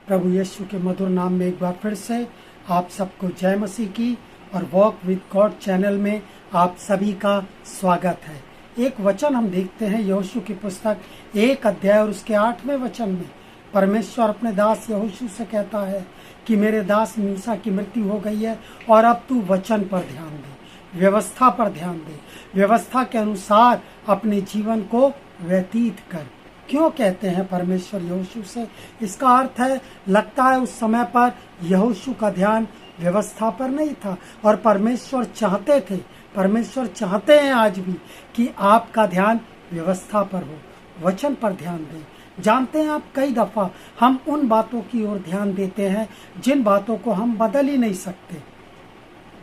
प्रभु यीशु के मधुर नाम में एक बार फिर से आप सबको जय मसीह की और वॉक विद गॉड चैनल में आप सभी का स्वागत है। एक वचन हम देखते हैं यहोशू की पुस्तक 1 अध्याय और उसके 8वें वचन में परमेश्वर अपने दास यहोशू से कहता है कि मेरे दास मूसा की मृत्यु हो गई है और अब तू वचन पर ध्यान दे, व्यवस्था पर ध्यान दे, व्यवस्था के अनुसार अपने जीवन को व्यतीत कर। क्यों कहते हैं परमेश्वर यहोशू से? इसका अर्थ है, लगता है उस समय पर यहोशू का ध्यान व्यवस्था पर नहीं था और परमेश्वर चाहते हैं आज भी कि आपका ध्यान व्यवस्था पर हो, वचन पर ध्यान दें। जानते हैं आप, कई दफा हम उन बातों की ओर ध्यान देते हैं जिन बातों को हम बदल ही नहीं सकते,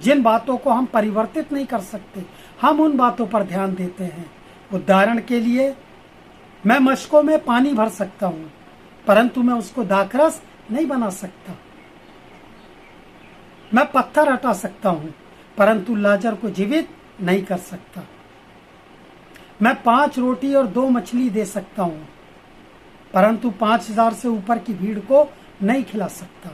जिन बातों को हम परिवर्तित नहीं कर सकते, हम उन बातों पर ध्यान देते हैं। उदाहरण के लिए, मैं मशकों में पानी भर सकता हूं परंतु मैं उसको दाखरस नहीं बना सकता। मैं पत्थर हटा सकता हूं परंतु लाजर को जीवित नहीं कर सकता। मैं 5 रोटी और 2 मछली दे सकता हूं परंतु 5000 से ऊपर की भीड़ को नहीं खिला सकता।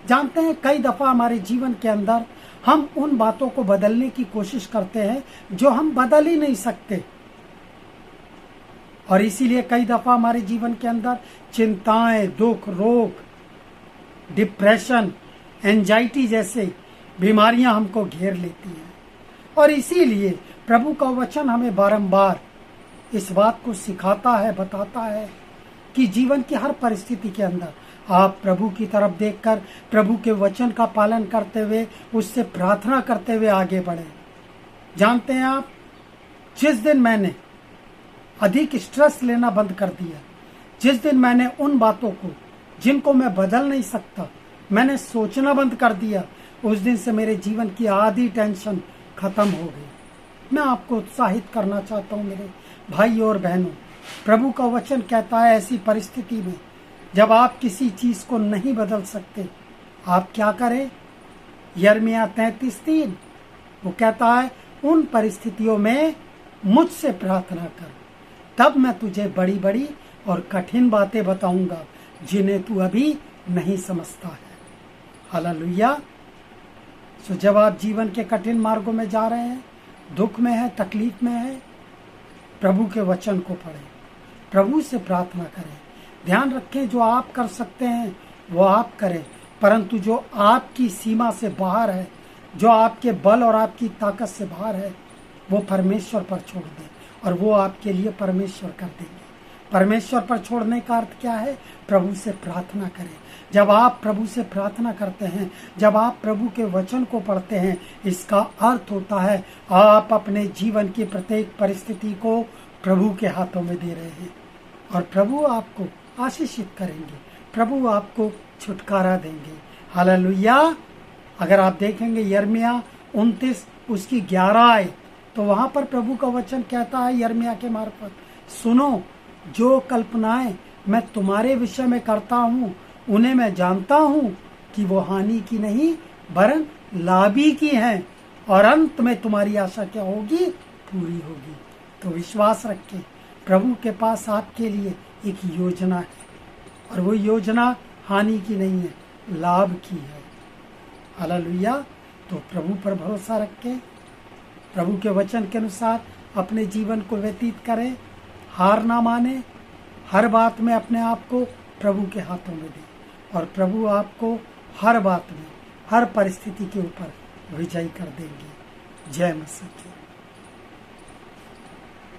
जानते हैं, कई दफा हमारे जीवन के अंदर हम उन बातों को बदलने की कोशिश करते हैं जो हम बदल ही नहीं सकते, और इसीलिए कई दफा हमारे जीवन के अंदर चिंताएं, दुख, रोग, डिप्रेशन, एंजाइटी जैसे बीमारियां हमको घेर लेती हैं। और इसीलिए प्रभु का वचन हमें बारंबार इस बात को सिखाता है, बताता है कि जीवन की हर परिस्थिति के अंदर आप प्रभु की तरफ देखकर प्रभु के वचन का पालन करते हुए, उससे प्रार्थना करते हुए आगे बढ़े। जानते हैं आप, जिस दिन मैंने अधिक स्ट्रेस लेना बंद कर दिया, जिस दिन मैंने उन बातों को जिनको मैं बदल नहीं सकता, मैंने सोचना बंद कर दिया, उस दिन से मेरे जीवन की आधी टेंशन खत्म हो गई। मैं आपको उत्साहित करना चाहता हूँ मेरे भाई और बहनों, प्रभु का वचन कहता है ऐसी परिस्थिति में जब आप किसी चीज को नहीं बदल सकते, आप क्या करें? यिर्मयाह 33:3 वो कहता है, उन परिस्थितियों में मुझसे प्रार्थना कर, तब मैं तुझे बड़ी बड़ी और कठिन बातें बताऊंगा जिन्हें तू अभी नहीं समझता है। हालेलुया। सो जब आप जीवन के कठिन मार्गों में जा रहे हैं, दुख में है, तकलीफ में है, प्रभु के वचन को पढ़ें, प्रभु से प्रार्थना करें। ध्यान रखें, जो आप कर सकते हैं वो आप करें, परंतु जो आपकी सीमा से बाहर है, जो आपके बल और आपकी ताकत से बाहर है, वो परमेश्वर पर छोड़ दें और वो आपके लिए परमेश्वर कर देंगे। परमेश्वर पर छोड़ने का अर्थ क्या है? प्रभु से प्रार्थना करें। जब आप प्रभु से प्रार्थना करते हैं, जब आप प्रभु के वचन को पढ़ते हैं, इसका अर्थ होता है आप अपने जीवन की प्रत्येक परिस्थिति को प्रभु के हाथों में दे रहे हैं और प्रभु आपको आशीषित करेंगे, प्रभु आपको छुटकारा देंगे। हालेलुया। अगर आप देखेंगे यिर्मयाह 29 उसकी 11 आए, तो वहां पर प्रभु का वचन कहता है यिर्मयाह के मार्फत, सुनो, जो कल्पनाएं मैं तुम्हारे विषय में करता हूँ उन्हें मैं जानता हूँ कि वो हानि की नहीं वरन लाभ ही की हैं, और अंत में तुम्हारी आशा क्या होगी? पूरी होगी। तो विश्वास रखें, प्रभु के पास आपके लिए एक योजना है और वो योजना हानि की नहीं है, लाभ की है। हालेलुया। तो प्रभु पर भरोसा रखें, प्रभु के वचन के अनुसार अपने जीवन को व्यतीत करें, हार ना माने, हर बात में अपने आप को प्रभु के हाथों में दें और प्रभु आपको हर बात में, हर परिस्थिति के ऊपर विजयी कर देंगे। जय मसीह की।